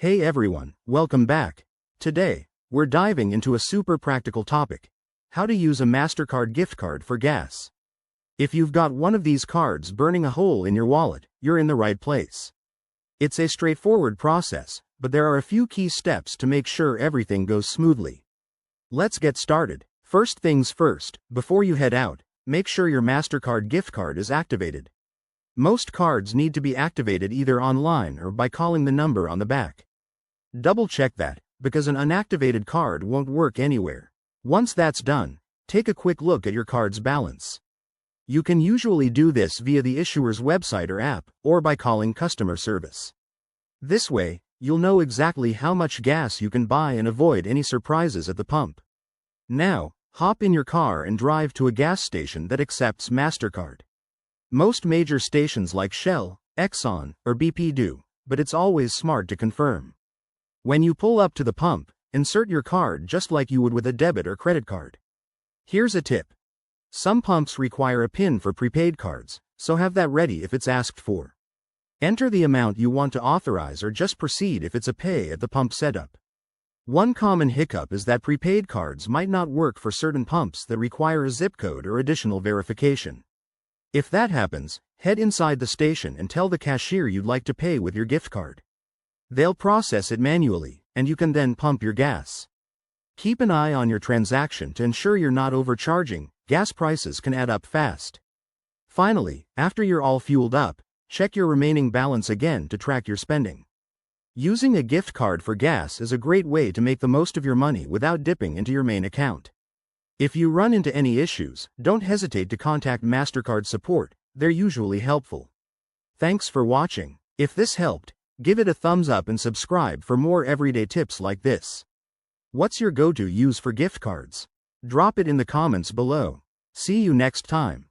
Hey everyone, welcome back. Today, we're diving into a super practical topic: how to use a Mastercard gift card for gas. If you've got one of these cards burning a hole in your wallet, you're in the right place. It's a straightforward process, but there are a few key steps to make sure everything goes smoothly. Let's get started. First things first, before you head out, make sure your Mastercard gift card is activated. Most cards need to be activated either online or by calling the number on the back. Double-check that, because an unactivated card won't work anywhere. Once that's done, take a quick look at your card's balance. You can usually do this via the issuer's website or app, or by calling customer service. This way, you'll know exactly how much gas you can buy and avoid any surprises at the pump. Now, hop in your car and drive to a gas station that accepts Mastercard. Most major stations like Shell, Exxon, or BP do, but it's always smart to confirm. When you pull up to the pump, insert your card just like you would with a debit or credit card. Here's a tip. Some pumps require a PIN for prepaid cards, so have that ready if it's asked for. Enter the amount you want to authorize or just proceed if it's a pay at the pump setup. One common hiccup is that prepaid cards might not work for certain pumps that require a zip code or additional verification. If that happens, head inside the station and tell the cashier you'd like to pay with your gift card. They'll process it manually, and you can then pump your gas. Keep an eye on your transaction to ensure you're not overcharging. Gas prices can add up fast. Finally, after you're all fueled up, check your remaining balance again to track your spending. Using a gift card for gas is a great way to make the most of your money without dipping into your main account. If you run into any issues, don't hesitate to contact Mastercard support. They're usually helpful. Thanks for watching. If this helped, give it a thumbs up and subscribe for more everyday tips like this. What's your go-to use for gift cards? Drop it in the comments below. See you next time.